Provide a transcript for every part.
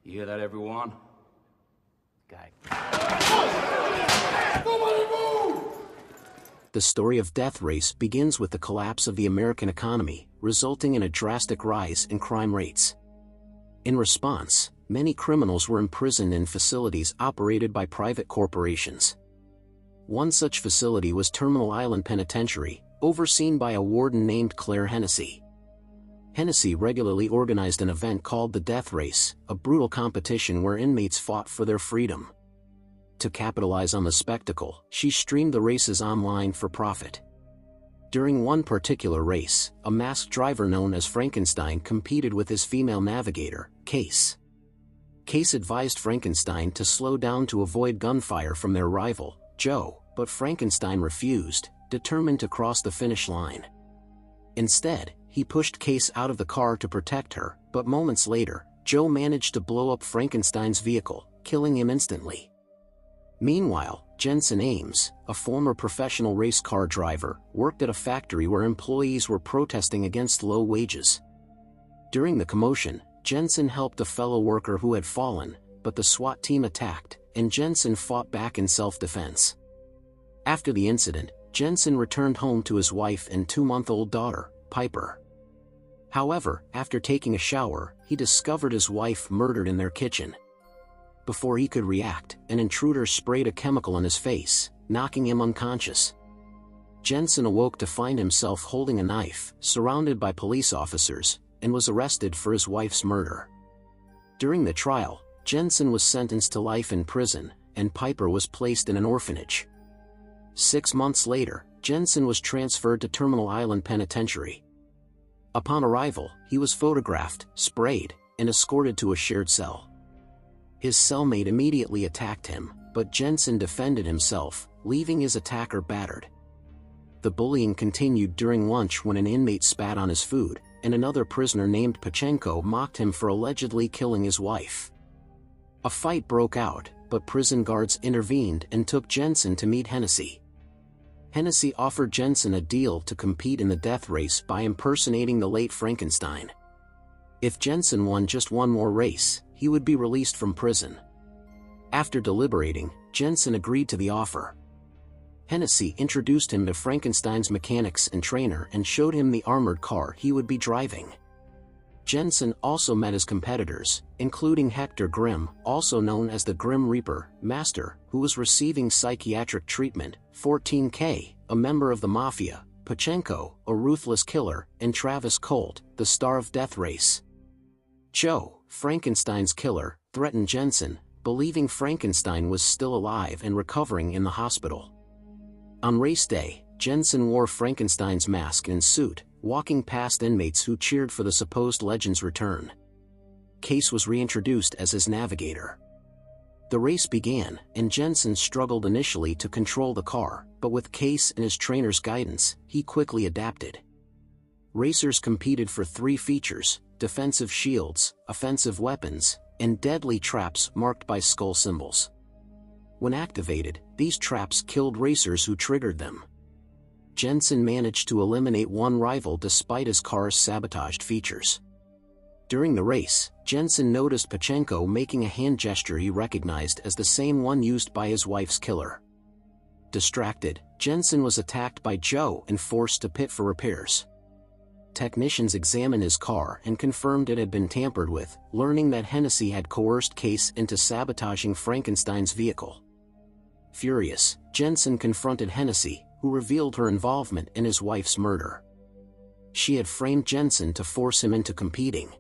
You hear that, everyone? Guy. Nobody move! The story of Death Race begins with the collapse of the American economy, resulting in a drastic rise in crime rates. In response, many criminals were imprisoned in facilities operated by private corporations. One such facility was Terminal Island Penitentiary, overseen by a warden named Claire Hennessy. Hennessy regularly organized an event called the Death Race, a brutal competition where inmates fought for their freedom. To capitalize on the spectacle, she streamed the races online for profit. During one particular race, a masked driver known as Frankenstein competed with his female navigator, Case. Case advised Frankenstein to slow down to avoid gunfire from their rival, Joe, but Frankenstein refused, determined to cross the finish line. Instead, he pushed Case out of the car to protect her, but moments later, Joe managed to blow up Frankenstein's vehicle, killing him instantly. Meanwhile, Jensen Ames, a former professional race car driver, worked at a factory where employees were protesting against low wages. During the commotion, Jensen helped a fellow worker who had fallen, but the SWAT team attacked, and Jensen fought back in self-defense. After the incident, Jensen returned home to his wife and 2-month-old daughter, Piper. However, after taking a shower, he discovered his wife murdered in their kitchen. Before he could react, an intruder sprayed a chemical in his face, knocking him unconscious. Jensen awoke to find himself holding a knife, surrounded by police officers, and was arrested for his wife's murder. During the trial, Jensen was sentenced to life in prison, and Piper was placed in an orphanage. 6 months later, Jensen was transferred to Terminal Island Penitentiary. Upon arrival, he was photographed, sprayed, and escorted to a shared cell. His cellmate immediately attacked him, but Jensen defended himself, leaving his attacker battered. The bullying continued during lunch when an inmate spat on his food, and another prisoner named Pachenko mocked him for allegedly killing his wife. A fight broke out, but prison guards intervened and took Jensen to meet Hennessy. Hennessy offered Jensen a deal to compete in the death race by impersonating the late Frankenstein. If Jensen won just one more race, he would be released from prison. After deliberating, Jensen agreed to the offer. Hennessy introduced him to Frankenstein's mechanics and trainer and showed him the armored car he would be driving. Jensen also met his competitors, including Hector Grimm, also known as the Grim Reaper Master, who was receiving psychiatric treatment, 14K, a member of the Mafia, Pachenko, a ruthless killer, and Travis Colt, the star of Death Race. Joe, Frankenstein's killer, threatened Jensen, believing Frankenstein was still alive and recovering in the hospital. On race day, Jensen wore Frankenstein's mask and suit, walking past inmates who cheered for the supposed legend's return. Case was reintroduced as his navigator. The race began, and Jensen struggled initially to control the car, but with Case and his trainer's guidance, he quickly adapted. Racers competed for 3 features: defensive shields, offensive weapons, and deadly traps marked by skull symbols. When activated, these traps killed racers who triggered them. Jensen managed to eliminate one rival despite his car's sabotaged features. During the race, Jensen noticed Pachenko making a hand gesture he recognized as the same one used by his wife's killer. Distracted, Jensen was attacked by Joe and forced to pit for repairs. Technicians examined his car and confirmed it had been tampered with, learning that Hennessy had coerced Case into sabotaging Frankenstein's vehicle. Furious, Jensen confronted Hennessy, who revealed her involvement in his wife's murder. She had framed Jensen to force him into competing.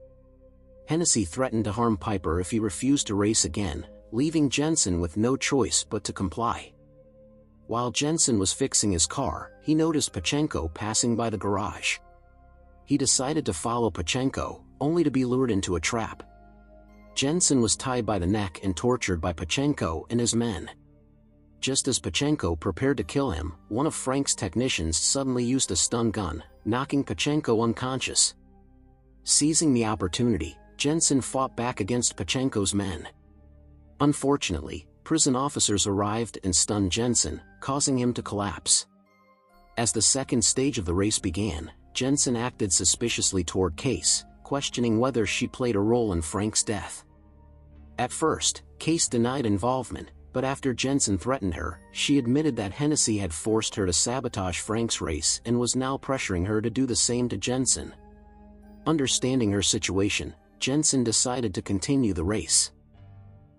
Hennessy threatened to harm Piper if he refused to race again, leaving Jensen with no choice but to comply. While Jensen was fixing his car, he noticed Pachenko passing by the garage. He decided to follow Pachenko, only to be lured into a trap. Jensen was tied by the neck and tortured by Pachenko and his men. Just as Pachenko prepared to kill him, one of Frank's technicians suddenly used a stun gun, knocking Pachenko unconscious. Seizing the opportunity, Jensen fought back against Pachenko's men. Unfortunately, prison officers arrived and stunned Jensen, causing him to collapse. As the second stage of the race began, Jensen acted suspiciously toward Case, questioning whether she played a role in Frank's death. At first, Case denied involvement, but after Jensen threatened her, she admitted that Hennessy had forced her to sabotage Frank's race and was now pressuring her to do the same to Jensen. Understanding her situation, Jensen decided to continue the race.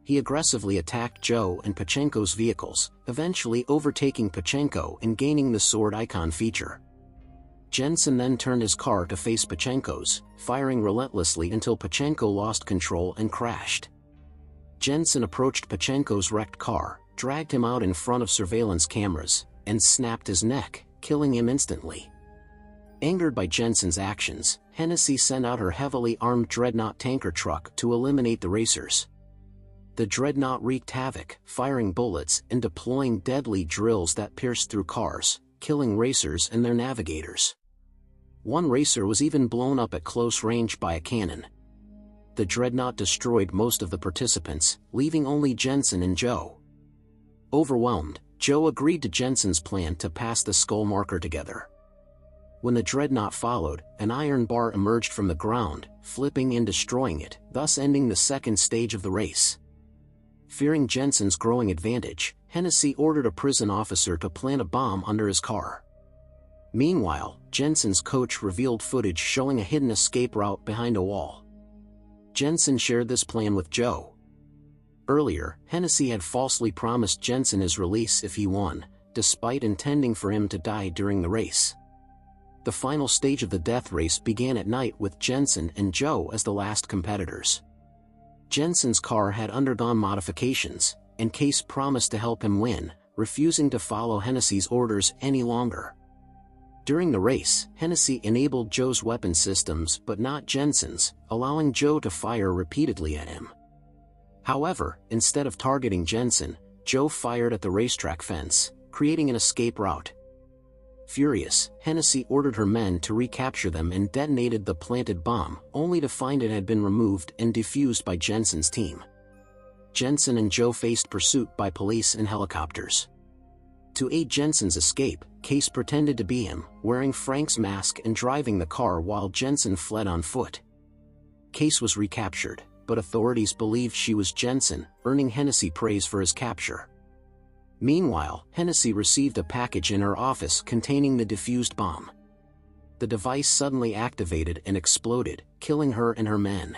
He aggressively attacked Joe and Pachenko's vehicles, eventually overtaking Pachenko and gaining the sword icon feature. Jensen then turned his car to face Pachenko's, firing relentlessly until Pachenko lost control and crashed. Jensen approached Pachenko's wrecked car, dragged him out in front of surveillance cameras, and snapped his neck, killing him instantly. Angered by Jensen's actions, Hennessy sent out her heavily armed Dreadnot tanker truck to eliminate the racers. The Dreadnot wreaked havoc, firing bullets and deploying deadly drills that pierced through cars, killing racers and their navigators. One racer was even blown up at close range by a cannon. The Dreadnot destroyed most of the participants, leaving only Jensen and Joe. Overwhelmed, Joe agreed to Jensen's plan to pass the skull marker together. When the Dreadnot followed, an iron bar emerged from the ground, flipping and destroying it, thus ending the second stage of the race. Fearing Jensen's growing advantage, Hennessy ordered a prison officer to plant a bomb under his car. Meanwhile, Jensen's coach revealed footage showing a hidden escape route behind a wall. Jensen shared this plan with Joe. Earlier, Hennessy had falsely promised Jensen his release if he won, despite intending for him to die during the race. The final stage of the death race began at night with Jensen and Joe as the last competitors. Jensen's car had undergone modifications, and Case promised to help him win, refusing to follow Hennessy's orders any longer. During the race, Hennessy enabled Joe's weapon systems but not Jensen's, allowing Joe to fire repeatedly at him. However, instead of targeting Jensen, Joe fired at the racetrack fence, creating an escape route. Furious, Hennessy ordered her men to recapture them and detonated the planted bomb, only to find it had been removed and defused by Jensen's team. Jensen and Joe faced pursuit by police and helicopters. To aid Jensen's escape, Case pretended to be him, wearing Frank's mask and driving the car while Jensen fled on foot. Case was recaptured, but authorities believed she was Jensen, earning Hennessy praise for his capture. Meanwhile, Hennessy received a package in her office containing the defused bomb. The device suddenly activated and exploded, killing her and her men.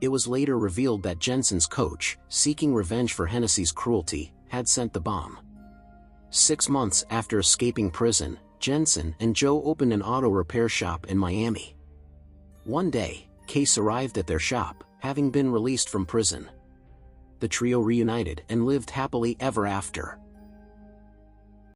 It was later revealed that Jensen's coach, seeking revenge for Hennessy's cruelty, had sent the bomb. 6 months after escaping prison, Jensen and Joe opened an auto repair shop in Miami. One day, Case arrived at their shop, having been released from prison. The trio reunited and lived happily ever after.